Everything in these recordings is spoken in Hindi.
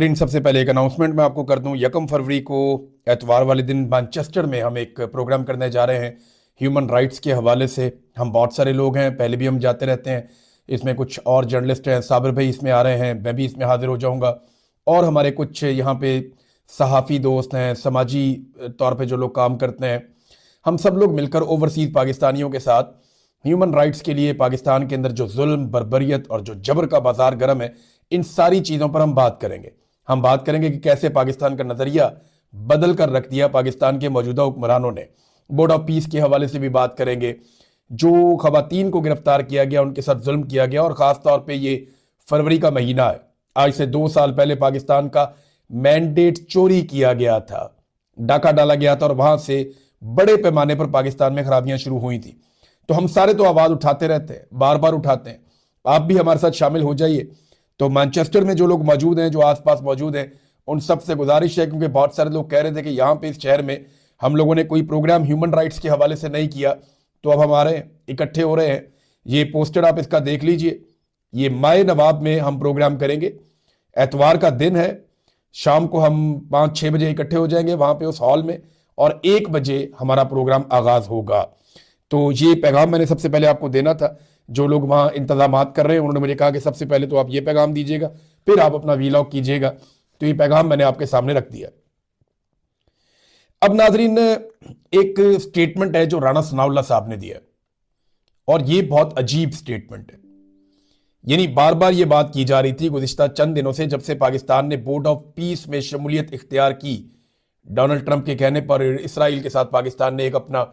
इन सबसे पहले एक अनाउंसमेंट मैं आपको कर दूं। 1 फरवरी को एतवार वाले दिन मैनचेस्टर में हम एक प्रोग्राम करने जा रहे हैं ह्यूमन राइट्स के हवाले से। हम बहुत सारे लोग हैं, पहले भी हम जाते रहते हैं। इसमें कुछ और जर्नलिस्ट हैं, साबिर भाई इसमें आ रहे हैं, मैं भी इसमें हाजिर हो जाऊंगा। और हमारे कुछ यहाँ पे सहाफ़ी दोस्त हैं, समाजी तौर पे जो लोग काम करते हैं, हम सब लोग मिलकर ओवरसीज़ पाकिस्तानियों के साथ ह्यूमन राइट्स के लिए पाकिस्तान के अंदर जो जुल्म, बर्बरियत और जो जबर का बाजार गर्म है, इन सारी चीज़ों पर हम बात करेंगे। हम बात करेंगे कि कैसे पाकिस्तान का नज़रिया बदल कर रख दिया पाकिस्तान के मौजूदा हुक्मरानों ने। बोर्ड ऑफ पीस के हवाले से भी बात करेंगे। जो खवातीन को गिरफ्तार किया गया, उनके साथ जुल्म किया गया, और ख़ास तौर पे ये फरवरी का महीना है, आज से 2 साल पहले पाकिस्तान का मैंडेट चोरी किया गया था, डाका डाला गया था और वहाँ से बड़े पैमाने पर पाकिस्तान में खराबियाँ शुरू हुई थी। तो हम सारे तो आवाज़ उठाते रहते हैं, बार बार उठाते हैं। आप भी हमारे साथ शामिल हो जाइए। तो मैनचेस्टर में जो लोग मौजूद हैं, जो आसपास मौजूद हैं, उन सब से गुजारिश है, क्योंकि बहुत सारे लोग कह रहे थे कि यहाँ पे इस शहर में हम लोगों ने कोई प्रोग्राम ह्यूमन राइट्स के हवाले से नहीं किया, तो अब हमारे इकट्ठे हो रहे हैं। ये पोस्टर आप इसका देख लीजिए। ये माए नवाब में हम प्रोग्राम करेंगे। एतवार का दिन है, शाम को हम 5-6 बजे इकट्ठे हो जाएंगे वहाँ पे उस हॉल में, और 1 बजे हमारा प्रोग्राम आगाज़ होगा। तो ये पैगाम मैंने सबसे पहले आपको देना था। जो लोग वहाँ इंतजामात कर रहे हैं, उन्होंने मुझे कहा कि सबसे पहले तो आप ये पैगाम दीजिएगा, फिर आप अपना वीलॉग कीजिएगा। तो ये पैगाम मैंने आपके सामने रख दिया। अब नाजरीन, एक स्टेटमेंट है जो राणा सनाउल्लाह साहब ने दिया, और ये बहुत अजीब स्टेटमेंट है। यानी बार बार ये बात की जा रही थी गुज़िश्ता चंद दिनों से, जब से पाकिस्तान ने बोर्ड ऑफ पीस में शमूलियत इख्तियार की डोनाल्ड ट्रंप के कहने पर। इसराइल के साथ पाकिस्तान ने एक अपना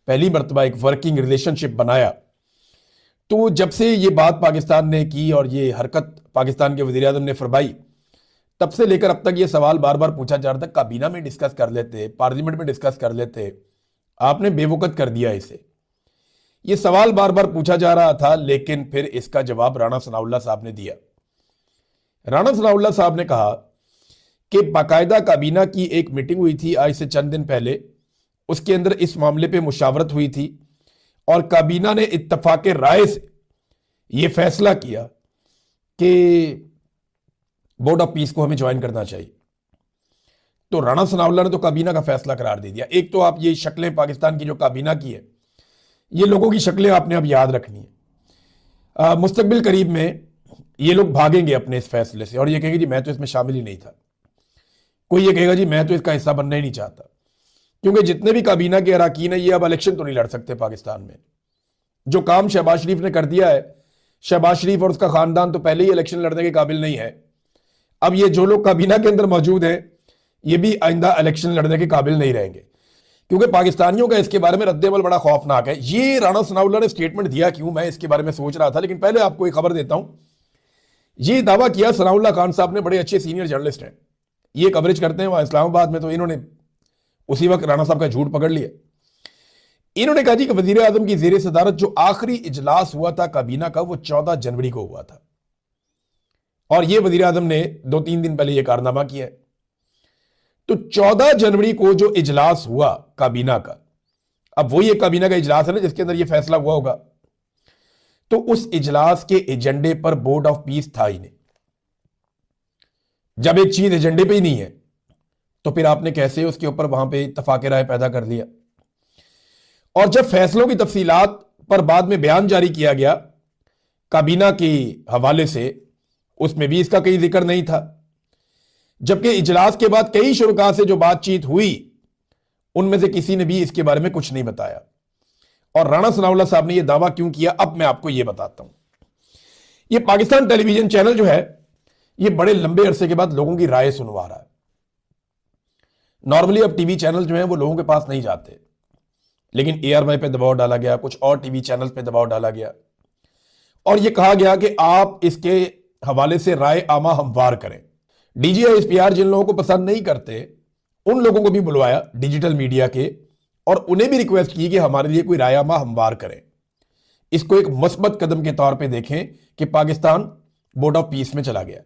पहली मरतबा एक वर्किंग रिलेशनशिप बनाया। तो जब से ये बात पाकिस्तान ने की और ये हरकत पाकिस्तान के वज़ीर आज़म ने फरमाई, तब से लेकर अब तक ये सवाल बार बार पूछा जा रहा था, काबीना में डिस्कस कर लेते, पार्लियामेंट में डिस्कस कर लेते, आपने बेवकूफ़ कर दिया इसे। ये सवाल बार बार पूछा जा रहा था, लेकिन फिर इसका जवाब राणा सनाउल्लाह साहब ने दिया। राणा सनाउल्लाह साहब ने कहा कि बाकायदा काबीना की एक मीटिंग हुई थी आज से चंद दिन पहले, उसके अंदर इस मामले पे मुशावरत हुई थी, और काबीना ने इत्तफाक राय से यह फैसला किया कि बोर्ड ऑफ पीस को हमें ज्वाइन करना चाहिए। तो राणा सनाउल्लाह ने तो काबीना का फैसला करार दे दिया। एक तो आप ये शक्लें पाकिस्तान की जो काबीना की है, ये लोगों की शक्लें आपने अब याद रखनी है। मुस्तकबिल करीब में ये लोग भागेंगे अपने इस फैसले से, और ये कहेंगे जी मैं तो इसमें शामिल ही नहीं था। कोई ये कहेगा जी मैं तो इसका हिस्सा बनना ही नहीं चाहता, क्योंकि जितने भी काबीना के अराकीन है, ये अब इलेक्शन तो नहीं लड़ सकते पाकिस्तान में। जो काम शहबाज शरीफ ने कर दिया है, शहबाज शरीफ और उसका खानदान तो पहले ही इलेक्शन लड़ने के काबिल नहीं है। अब ये जो लोग काबीना के अंदर मौजूद हैं, ये भी आइंदा इलेक्शन लड़ने के काबिल नहीं रहेंगे, क्योंकि पाकिस्तानियों का इसके बारे में रद्देमल बड़ा खौफनाक है। ये राणा सनाउल्लाह ने स्टेटमेंट दिया क्यों, मैं इसके बारे में सोच रहा था। लेकिन पहले आपको एक खबर देता हूं। ये दावा किया सनाउल्लाह खान साहब ने, बड़े अच्छे सीनियर जर्नलिस्ट हैं, ये कवरेज करते हैं वहां इस्लामाबाद में, तो इन्होंने उसी वक्त राणा साहब का झूठ पकड़ लिया। इन्होंने कहा जी कि वजीर आजम की जेर सदारत जो आखिरी इजलास हुआ था काबीना का, वो 14 जनवरी को हुआ था, और ये वजीर आजम ने 2-3 दिन पहले ये कारनामा किया है। तो 14 जनवरी को जो इजलास हुआ काबीना का, अब वो ये काबीना का इजलास है ना जिसके अंदर ये फैसला हुआ होगा, तो उस इजलास के एजेंडे पर बोर्ड ऑफ पीस था ही नहीं। जब एक चीज एजेंडे पे ही नहीं है, तो फिर आपने कैसे उसके ऊपर वहां पे इत्तफाक राय पैदा कर लिया। और जब फैसलों की तफसीलात पर बाद में बयान जारी किया गया काबीना के हवाले से, उसमें भी इसका कहीं जिक्र नहीं था। जबकि इजलास के बाद कई शुरका से जो बातचीत हुई, उनमें से किसी ने भी इसके बारे में कुछ नहीं बताया। और राणा सनाउल्लाह साहब ने यह दावा क्यों किया, अब मैं आपको यह बताता हूं। यह पाकिस्तान टेलीविजन चैनल जो है, यह बड़े लंबे अरसे के बाद लोगों की राय सुनवा रहा है। नॉर्मली अब टीवी चैनल जो है वो लोगों के पास नहीं जाते, लेकिन ARY पे दबाव डाला गया, कुछ और टीवी चैनल पे दबाव डाला गया, और यह कहा गया कि आप इसके हवाले से राय आमा हमवार करें। DGI-SPR जिन लोगों को पसंद नहीं करते, उन लोगों को भी बुलवाया डिजिटल मीडिया के, और उन्हें भी रिक्वेस्ट की कि हमारे लिए कोई राय आमा हमवार करें। इसको एक मुस्बत कदम के तौर पे देखें कि पाकिस्तान बोर्ड ऑफ पीस में चला गया।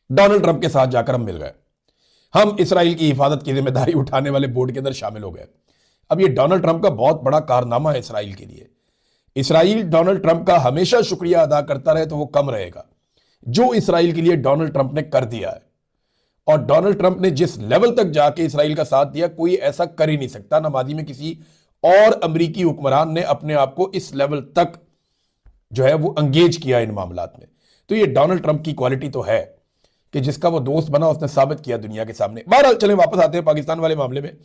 डोनाल्ड ट्रंप के साथ जाकर हम मिल गए, हम इसराइल की हिफाजत की जिम्मेदारी उठाने वाले बोर्ड के अंदर शामिल हो गए। अब ये डोनाल्ड ट्रंप का बहुत बड़ा कारनामा है इसराइल के लिए। इसराइल डोनाल्ड ट्रंप का हमेशा शुक्रिया अदा करता रहे तो वो कम रहेगा। जो इसराइल के लिए डोनाल्ड ट्रंप ने कर दिया है। और डोनाल्ड ट्रंप ने जिस लेवल तक जाके इसराइल का साथ दिया, कोई ऐसा कर ही नहीं सकता। ना माजी में किसी और अमेरिकी हुक्मरान ने अपने आप को इस लेवल तक जो है वो अंगेज किया इन मामलात में। तो ये डोनाल्ड ट्रंप की क्वालिटी तो है कि जिसका वो दोस्त बना उसने साबित किया दुनिया के सामने। बहरहाल चलें वापस आते हैं पाकिस्तान वाले मामले में।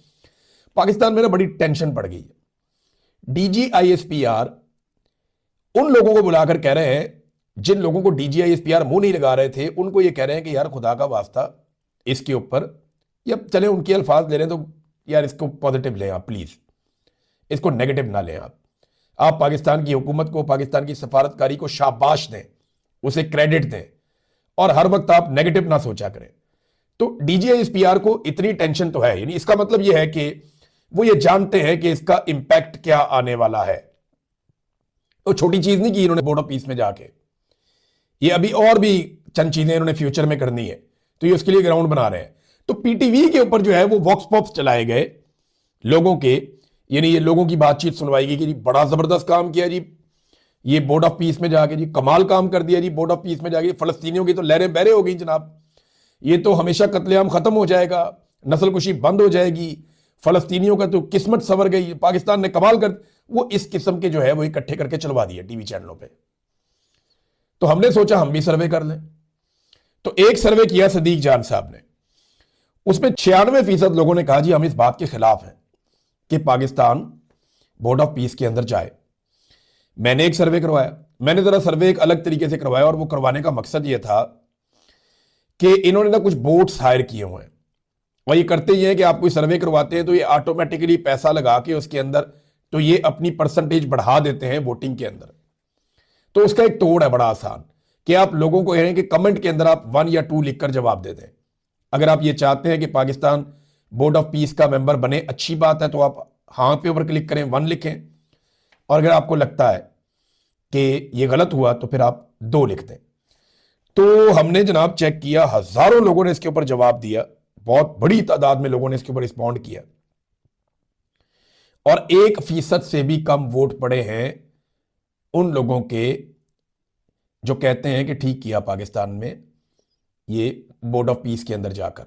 पाकिस्तान में ना बड़ी टेंशन पड़ गई है। DGISPR उन लोगों को बुलाकर कह रहे हैं, जिन लोगों को DGISPR मुंह नहीं लगा रहे थे, उनको ये कह रहे हैं कि यार खुदा का वास्ता इसके ऊपर, या चले उनके अल्फाज ले रहे हैं तो यार इसको पॉजिटिव लें आप प्लीज, इसको नेगेटिव ना लें आप पाकिस्तान की हुकूमत को, पाकिस्तान की सफारतकारी को शाबाश दें, उसे क्रेडिट दें, और हर वक्त आप नेगेटिव ना सोचा करें। तो DGISPR को इतनी टेंशन तो है, यानी इसका मतलब यह है कि वो ये जानते हैं कि इसका इंपैक्ट क्या आने वाला है। तो छोटी चीज नहीं की इन्होंने बोर्ड ऑफ पीस में जाके, ये अभी और भी चंद चीजें इन्होंने फ्यूचर में करनी है, तो ये उसके लिए ग्राउंड बना रहे हैं। तो PTV के ऊपर जो है वो वॉक्स पॉप्स चलाए गए लोगों के, यानी ये लोगों की बातचीत सुनवाई गई कि जी बड़ा जबरदस्त काम किया जी ये बोर्ड ऑफ पीस में जाके, जी कमाल काम कर दिया जी बोर्ड ऑफ पीस में जाके, फलस्तीनियों की तो लहरें बहरे हो गई जनाब, ये तो हमेशा कत्लेआम खत्म हो जाएगा, नस्लकुशी बंद हो जाएगी, फलस्तीनियों का तो किस्मत संवर गई, पाकिस्तान ने कमाल कर, वो इस किस्म के जो है वो इकट्ठे करके चलवा दिए टीवी चैनलों पे। तो हमने सोचा हम भी सर्वे कर लें। तो एक सर्वे किया सदीक जान साहब ने, उसमें 96% लोगों ने कहा जी हम इस बात के खिलाफ हैं कि पाकिस्तान बोर्ड ऑफ पीस के अंदर जाए। मैंने एक सर्वे करवाया, मैंने जरा सर्वे एक अलग तरीके से करवाया, और वो करवाने का मकसद ये था कि इन्होंने ना कुछ बोट्स हायर किए हुए हैं, और ये करते ही हैं कि आप कोई सर्वे करवाते हैं तो ये ऑटोमेटिकली पैसा लगा के उसके अंदर तो ये अपनी परसेंटेज बढ़ा देते हैं वोटिंग के अंदर। तो उसका एक तोड़ है बड़ा आसान, कि आप लोगों को कहें कि कमेंट के अंदर आप 1 या 2 लिखकर जवाब दे दें। अगर आप ये चाहते हैं कि पाकिस्तान बोर्ड ऑफ पीस का मेंबर बने, अच्छी बात है, तो आप हाँ पे ऊपर क्लिक करें, 1 लिखें, और अगर आपको लगता है कि ये गलत हुआ तो फिर आप 2 लिख दें। तो हमने जनाब चेक किया, हजारों लोगों ने इसके ऊपर जवाब दिया, बहुत बड़ी तादाद में लोगों ने इसके ऊपर रिस्पॉन्ड किया, और 1% से भी कम वोट पड़े हैं उन लोगों के जो कहते हैं कि ठीक किया पाकिस्तान में ये बोर्ड ऑफ पीस के अंदर जाकर।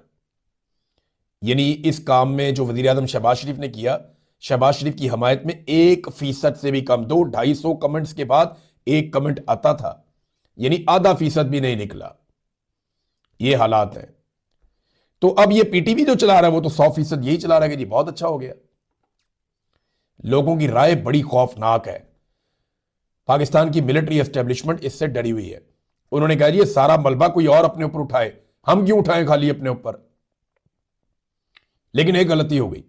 यानी इस काम में जो वजीर आजम शहबाज शरीफ ने किया, शहबाज शरीफ की हमायत में 1% से भी कम, 200-250 कमेंट्स के बाद एक कमेंट आता था, यानी आधा फीसद भी नहीं निकला। ये हालात हैं। तो अब ये PTV जो चला रहा है वो तो 100% यही चला रहा है कि जी बहुत अच्छा हो गया। लोगों की राय बड़ी खौफनाक है। पाकिस्तान की मिलिट्री एस्टेब्लिशमेंट इससे डरी हुई है। उन्होंने कहा जी ये सारा मलबा कोई और अपने ऊपर उठाए, हम क्यों उठाएं खाली अपने ऊपर। लेकिन एक गलती हो गई,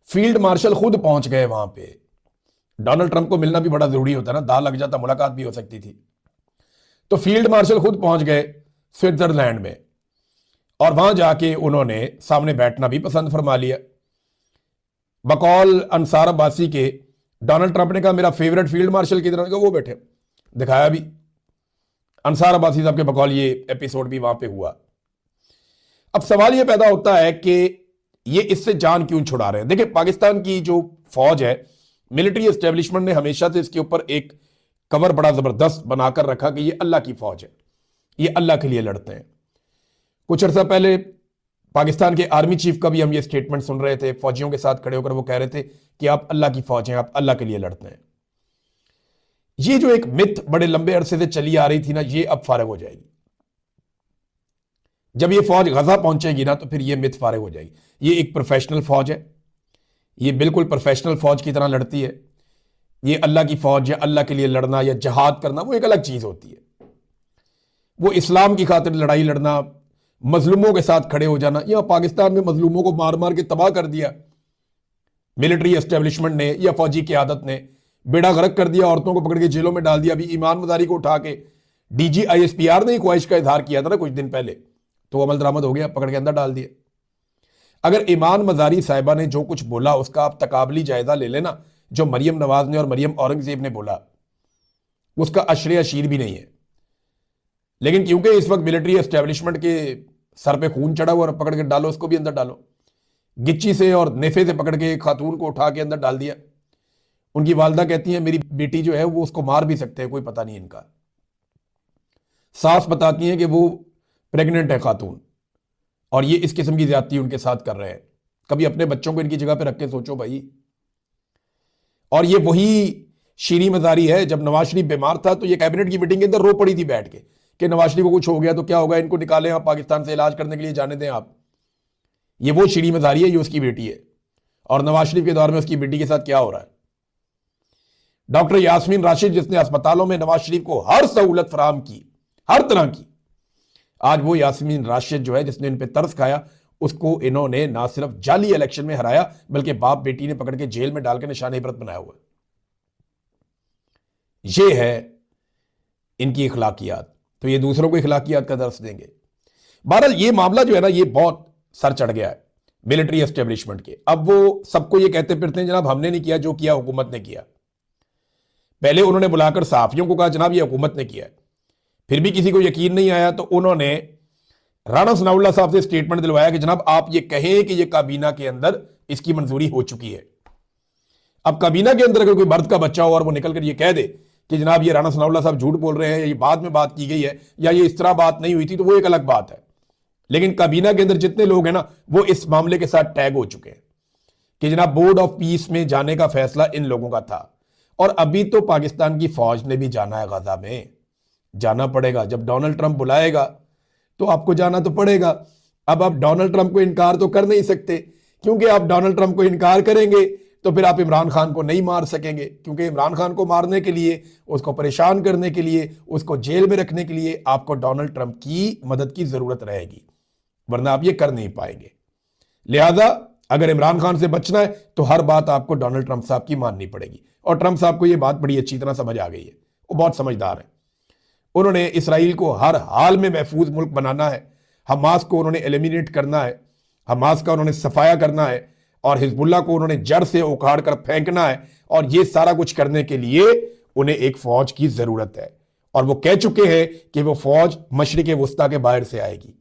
फील्ड मार्शल खुद पहुंच गए वहां पे। डोनाल्ड ट्रंप को मिलना भी बड़ा जरूरी होता है ना, दाल लग जाता मुलाकात भी हो सकती थी। तो फील्ड मार्शल खुद पहुंच गए स्विट्जरलैंड में, और वहां जाके उन्होंने सामने बैठना भी पसंद फरमा लिया। बकौल अंसार अब्बासी के डोनाल्ड ट्रंप ने कहा मेरा फेवरेट फील्ड मार्शल की तरह, वो बैठे, दिखाया भी अंसार अब्बासी साहब के बकौल, ये एपिसोड भी वहां पे हुआ। अब सवाल यह पैदा होता है कि ये इससे जान क्यों छुड़ा रहे हैं। देखिए पाकिस्तान की जो फौज है, मिलिट्री एस्टेब्लिशमेंट ने हमेशा से इसके ऊपर एक कवर बड़ा जबरदस्त बनाकर रखा कि ये अल्लाह की फौज है, ये अल्लाह के लिए लड़ते हैं। कुछ अर्सा पहले पाकिस्तान के आर्मी चीफ का भी हम ये स्टेटमेंट सुन रहे थे, फौजियों के साथ खड़े होकर वो कह रहे थे कि आप अल्लाह की फौज हैं, आप अल्लाह के लिए लड़ते हैं। ये जो एक मिथ बड़े लंबे अरसे से चली आ रही थी ना, ये अब फारिग हो जाएगी। जब ये फौज गजा पहुंचेगी ना तो फिर ये मिथ फारिग हो जाएगी। ये एक प्रोफेशनल फौज है, ये बिल्कुल प्रोफेशनल फौज की तरह लड़ती है। ये अल्लाह की फौज या अल्लाह के लिए लड़ना या जहाद करना वो एक अलग चीज होती है। वो इस्लाम की खातिर लड़ाई लड़ना, मजलूमों के साथ खड़े हो जाना, या पाकिस्तान में मजलूमों को मार मार के तबाह कर दिया मिलिट्री एस्टेब्लिशमेंट ने या फौजी क़यादत ने, बेड़ा गर्क कर दिया, औरतों को पकड़ के जेलों में डाल दिया। अभी ईमान मजारी को उठा के DGISPR ने ख्वाहिश का इजहार किया था ना कुछ दिन पहले, तो अमल दरामद हो गया, पकड़ के अंदर डाल दिया। अगर ईमान मजारी साहिबा ने जो कुछ बोला उसका आप तकाबली जायजा ले लेना, जो मरियम नवाज ने और मरियम औरंगजेब ने बोला उसका अशरे अशीर भी नहीं है। लेकिन क्योंकि इस वक्त मिलिट्री एस्टेब्लिशमेंट के सर पे खून चढ़ा हुआ और पकड़ के डालो, उसको भी अंदर डालो। गिच्ची से और नेफे से पकड़ के खातून को उठा के अंदर डाल दिया। उनकी वालदा कहती है मेरी बेटी जो है वो उसको मार भी सकते हैं, कोई पता नहीं इनका। सास बताती हैं कि वो प्रेग्नेंट है खातून, और ये इस किस्म की ज्यादती उनके साथ कर रहे हैं। कभी अपने बच्चों को इनकी जगह पे रख के सोचो भाई। और ये वही शीरी मजारी है, जब नवाज शरीफ बीमार था तो ये कैबिनेट की मीटिंग के अंदर रो पड़ी थी बैठ के कि नवाज शरीफ को कुछ हो गया तो क्या होगा, इनको निकालें आप पाकिस्तान से, इलाज करने के लिए जाने दें आप। ये वो शीरी मजारी है, ये उसकी बेटी है। और नवाज शरीफ के दौर में उसकी बेटी के साथ क्या हो रहा है। डॉक्टर यास्मीन राशिद, जिसने अस्पतालों में नवाज शरीफ को हर सहूलत फराहम की, हर तरह की, आज वो यास्मीन राशिद जो है जिसने इन पे तरस खाया, उसको इन्होंने ना सिर्फ जाली इलेक्शन में हराया बल्कि बाप बेटी ने पकड़ के जेल में डालकर निशान इबरत बनाया हुआ। ये है इनकी इखलाकियात। तो ये दूसरों को इखलाकियात का दर्स देंगे। बहरहाल ये मामला जो है ना, ये बहुत सर चढ़ गया है मिलिट्री एस्टेब्लिशमेंट के। अब वो सबको ये कहते फिरते हैं जनाब हमने नहीं किया, जो किया हुकूमत ने किया। पहले उन्होंने बुलाकर सहाफियों को कहा जनाब ये हुकूमत ने किया है, फिर भी किसी को यकीन नहीं आया तो उन्होंने राणा सनाउल्लाह साहब से स्टेटमेंट दिलवाया कि जनाब आप ये कहें कि ये काबीना के अंदर इसकी मंजूरी हो चुकी है। अब काबीना के अंदर अगर कोई मर्द का बच्चा हो और वो निकल कर ये कह दे कि जनाब ये राणा सनाउल्लाह साहब झूठ बोल रहे हैं, ये बाद में बात की गई है, या ये इस तरह बात नहीं हुई थी, तो वो एक अलग बात है। लेकिन काबीना के अंदर जितने लोग हैं ना, वो इस मामले के साथ टैग हो चुके हैं कि जनाब बोर्ड ऑफ पीस में जाने का फैसला इन लोगों का था। और अभी तो पाकिस्तान की फौज ने भी जाना है गजा में, जाना पड़ेगा। जब डोनाल्ड ट्रंप बुलाएगा तो आपको जाना तो पड़ेगा। अब आप डोनाल्ड ट्रंप को इनकार तो कर नहीं सकते, क्योंकि आप डोनाल्ड ट्रंप को इनकार करेंगे तो फिर आप इमरान खान को नहीं मार सकेंगे, क्योंकि इमरान खान को मारने के लिए, उसको परेशान करने के लिए, उसको जेल में रखने के लिए आपको डोनाल्ड ट्रंप की मदद की जरूरत रहेगी, वरना आप ये कर नहीं पाएंगे। लिहाजा अगर इमरान खान से बचना है तो हर बात आपको डोनाल्ड ट्रंप साहब की माननी पड़ेगी। और ट्रंप साहब को यह बात बड़ी अच्छी तरह समझ आ गई है, वो बहुत समझदार है। उन्होंने इसराइल को हर हाल में महफूज मुल्क बनाना है, हमास को उन्होंने एलिमिनेट करना है, हमास का उन्होंने सफाया करना है, और हिजबुल्ला को उन्होंने जड़ से उखाड़ कर फेंकना है। और ये सारा कुछ करने के लिए उन्हें एक फौज की जरूरत है, और वो कह चुके हैं कि वो फौज मशरिक वस्ता के बाहर से आएगी,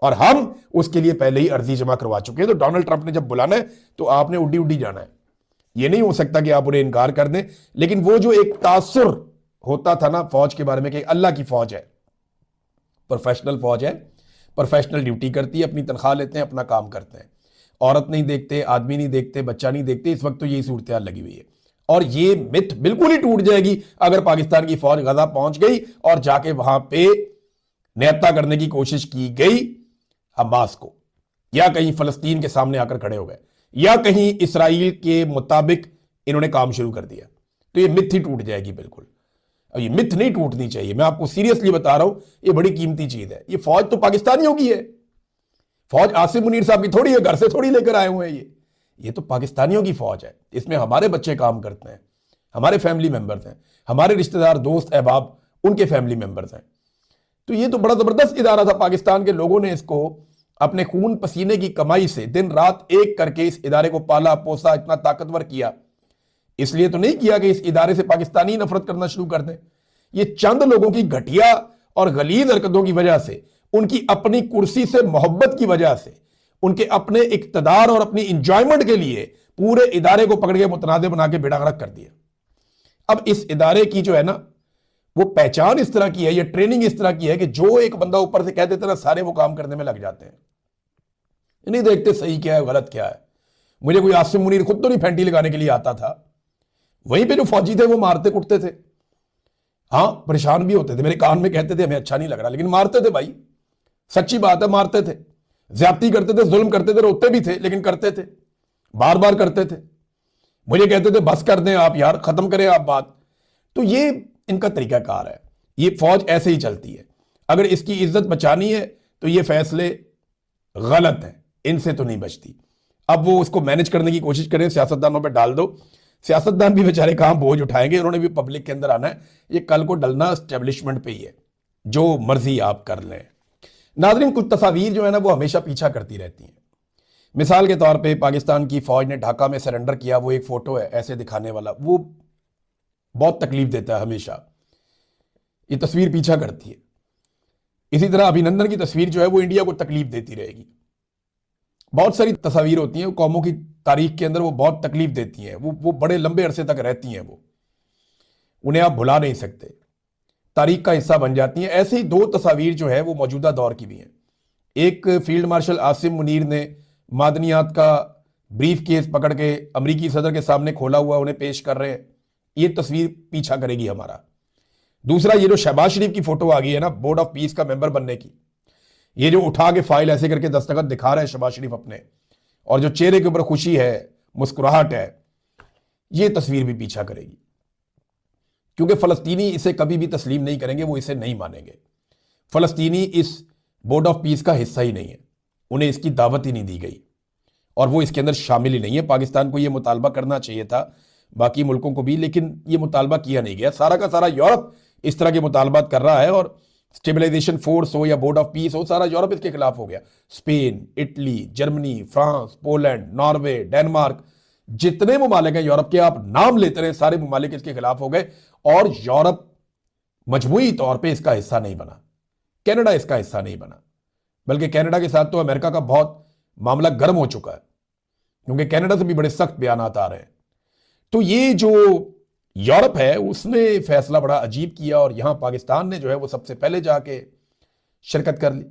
और हम उसके लिए पहले ही अर्जी जमा करवा चुके हैं। तो डोनाल्ड ट्रंप ने जब बुलाना है तो आपने उड्डी उड्डी जाना है। ये नहीं हो सकता कि आप उन्हें इनकार कर दें। लेकिन वो जो एक तासुर होता था ना फौज के बारे में कि अल्लाह की फौज है, प्रोफेशनल फौज है, प्रोफेशनल ड्यूटी करती है, अपनी तनख्वाह लेते हैं, अपना काम करते हैं, औरत नहीं देखते, आदमी नहीं देखते, बच्चा नहीं देखते। इस वक्त तो यही सूरत हाल लगी हुई है, और ये मिथ बिल्कुल ही टूट जाएगी अगर पाकिस्तान की फौज गजा पहुंच गई और जाके वहां पे निहत्ता करने की कोशिश की गई हमास को, या कहीं फलस्तीन के सामने आकर खड़े हो गए, या कहीं इसराइल के मुताबिक इन्होंने काम शुरू कर दिया, तो ये मिथ ही टूट जाएगी बिल्कुल। अब ये मिथ नहीं टूटनी चाहिए, मैं आपको सीरियसली बता रहा हूं, ये बड़ी कीमती चीज है। ये फौज तो पाकिस्तानियों की है, फौज आसिफ मुनीर साहब की थोड़ी है, घर से थोड़ी लेकर आए हुए हैं। ये तो पाकिस्तानियों की फौज है, इसमें हमारे बच्चे काम करते हैं, हमारे फैमिली मेंबर्स हैं, हमारे रिश्तेदार दोस्त अहबाब उनके फैमिली मेंबर्स हैं। तो ये तो बड़ा जबरदस्त इदारा था। पाकिस्तान के लोगों ने इसको अपने खून पसीने की कमाई से दिन रात एक करके इस इदारे को पाला पोसा, इतना ताकतवर किया। इसलिए तो नहीं किया कि इस इदारे से पाकिस्तानी नफरत करना शुरू कर दें। ये चंद लोगों की घटिया और गलीज हरकतों की वजह से, उनकी अपनी कुर्सी से मोहब्बत की वजह से, उनके अपने इक्तदार और अपनी इंजॉयमेंट के लिए पूरे इदारे को पकड़ के मुतनादे बना के बेड़ागर्क कर दिया। अब इस इदारे की जो है ना वो पहचान इस तरह की है, ये ट्रेनिंग इस तरह की है कि जो एक बंदा ऊपर से कह देता ना, सारे वो काम करने में लग जाते हैं, नहीं देखते सही क्या है गलत क्या है। मुझे कोई आसिफ मुनीर खुद तो नहीं फैंटी लगाने के लिए आता था, वहीं पे जो फौजी थे वो मारते कुटते थे, हाँ परेशान भी होते थे, मेरे कान में कहते थे हमें अच्छा नहीं लग रहा, लेकिन मारते थे भाई, सच्ची बात है, मारते थे, ज्यादती करते थे, जुल्म करते थे, रोते भी थे, लेकिन करते थे, बार बार करते थे। मुझे कहते थे बस कर दें आप यार, खत्म करें आप बात। तो ये इनका तरीकाकार है, ये फौज ऐसे ही चलती है। अगर इसकी इज्जत बचानी है तो ये फैसले गलत हैं, इनसे तो नहीं बचती। अब वो उसको मैनेज करने की कोशिश करें, सियासतदानों पे डाल दो, सियासतदान भी बेचारे कहां बोझ उठाएंगे, उन्होंने भी पब्लिक के अंदर आना है। ये कल को डलना एस्टेब्लिशमेंट पे ही है, जो मर्जी आप कर लें। नाज़रीन, कुछ तस्वीर जो है ना वो हमेशा पीछा करती रहती हैं। मिसाल के तौर पे पाकिस्तान की फौज ने ढाका में सरेंडर किया, वो एक फोटो है ऐसे दिखाने वाला, वो बहुत तकलीफ देता है हमेशा, ये तस्वीर पीछा करती है। इसी तरह अभिनंदन की तस्वीर जो है वो इंडिया को तकलीफ देती रहेगी। बहुत सारी तस्वीर होती हैं कौमों की तारीख के अंदर, वो बहुत तकलीफ देती हैं, वो बड़े लंबे अरसे तक रहती हैं, वो उन्हें आप भुला नहीं सकते। तारीख का हिस्सा बन जाती हैं। ऐसे ही दो तस्वीर जो है वो मौजूदा दौर की भी हैं। एक फील्ड मार्शल आसिम मुनीर ने मादनियात का ब्रीफ केस पकड़ के अमरीकी सदर के सामने खोला हुआ उन्हें पेश कर रहे हैं, ये तस्वीर पीछा करेगी हमारा। दूसरा, ये जो शहबाज शरीफ की फोटो आ गई है ना बोर्ड ऑफ पीस का मेंबर बनने की, ये जो उठा के फाइल ऐसे करके दस्तखत दिखा रहे हैं शहबाज शरीफ अपने, और जो चेहरे के ऊपर खुशी है, मुस्कुराहट है, ये तस्वीर भी पीछा करेगी। क्योंकि फलस्तीनी इसे कभी भी तस्लीम नहीं करेंगे, वो इसे नहीं मानेंगे। फलस्तीनी इस बोर्ड ऑफ पीस का हिस्सा ही नहीं है, उन्हें इसकी दावत ही नहीं दी गई और वो इसके अंदर शामिल ही नहीं है। पाकिस्तान को ये मुतालबा करना चाहिए था, बाकी मुल्कों को भी, लेकिन ये मुतालबा किया नहीं गया। सारा का सारा यूरोप इस तरह के मुतालबात कर रहा है, और स्टेबलाइजेशन फोर्स हो या बोर्ड ऑफ पीस हो, सारा यूरोप इसके खिलाफ हो गया। Spain, Italy, Germany, France, Poland, Norway, Denmark, जितने मुमालिक हैं यूरोप के, आप नाम लेते रहे, सारे मुमालिक इसके खिलाफ हो गए और यूरोप मजमूई तौर पे इसका हिस्सा नहीं बना। कनाडा इसका हिस्सा नहीं बना, बल्कि कनाडा के साथ तो अमेरिका का बहुत मामला गर्म हो चुका है, क्योंकि कनाडा से भी बड़े सख्त बयान आ रहे हैं। तो ये जो यूरोप है उसने फैसला बड़ा अजीब किया, और यहां पाकिस्तान ने जो है वो सबसे पहले जाके शिरकत कर ली,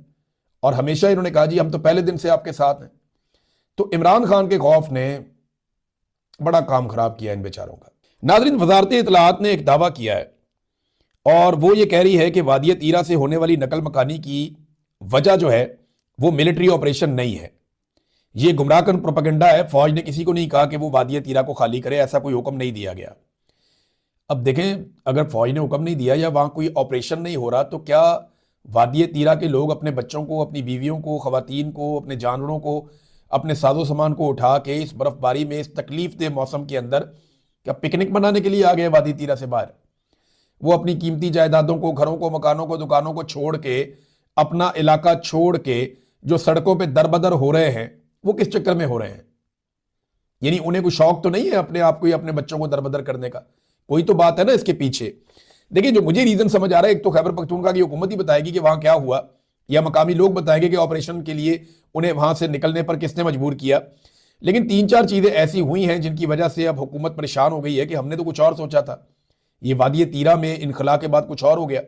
और हमेशा इन्होंने कहा जी हम तो पहले दिन से आपके साथ हैं। तो इमरान खान के खौफ ने बड़ा काम खराब किया इन बेचारों का। नाज़रीन, वजारत इत्तलाआत ने एक दावा किया है, और वो ये कह रही है कि वादिय तीरा से होने वाली नकल मकानी की वजह जो है वो मिलिट्री ऑपरेशन नहीं है, ये गुमराहकन प्रोपेगेंडा है। फौज ने किसी को नहीं कहा कि वो वादिय तीरा को खाली करे, ऐसा कोई हुक्म नहीं दिया गया। अब देखें, अगर फौज ने हुक्म नहीं दिया या वहां कोई ऑपरेशन नहीं हो रहा, तो क्या वादिय तीरा के लोग अपने बच्चों को, अपनी बीवियों को, खवातीन को, अपने जानवरों को, अपने साजो सामान को उठा के इस बर्फबारी में, इस तकलीफ दे मौसम के अंदर क्या पिकनिक मनाने के लिए आ गए वादी तीरा से बाहर? वो अपनी कीमती जायदादों को, घरों को, मकानों को, दुकानों को छोड़ के, अपना इलाका छोड़ के जो सड़कों पे दरबदर हो रहे हैं, वो किस चक्कर में हो रहे हैं? यानी उन्हें कोई शौक तो नहीं है अपने आप को या अपने बच्चों को दरबदर करने का? कोई तो बात है ना इसके पीछे। देखिए, जो मुझे रीजन समझ आ रहा है, एक तो खैबर पख्तूनख्वा की हुकूमत ही बताएगी कि वहां क्या हुआ, या मकामी लोग बताएंगे कि ऑपरेशन के लिए उन्हें वहां से निकलने पर किसने मजबूर किया। लेकिन 3-4 चीजें ऐसी हुई हैं जिनकी वजह से अब हुकूमत परेशान हो गई है कि हमने तो कुछ और सोचा था, ये वादिय तीरा में इनखला के बाद कुछ और हो गया।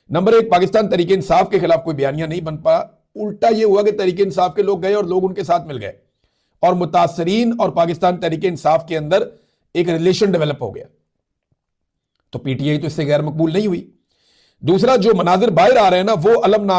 नंबर 1, पाकिस्तान तरीके इंसाफ के खिलाफ कोई बयानिया नहीं बन पाया। उल्टा ये हुआ कि तरीके इंसाफ के लोग गए और लोग उनके साथ मिल गए, और मुतासरीन और पाकिस्तान तरीके इंसाफ के अंदर एक रिलेशन डेवलप हो गया। तो पीटीआई तो इससे गैर मकबूल नहीं हुई। दूसरा, जो मनाजिर बाहर आ रहे हैं ना, वो अलमनाक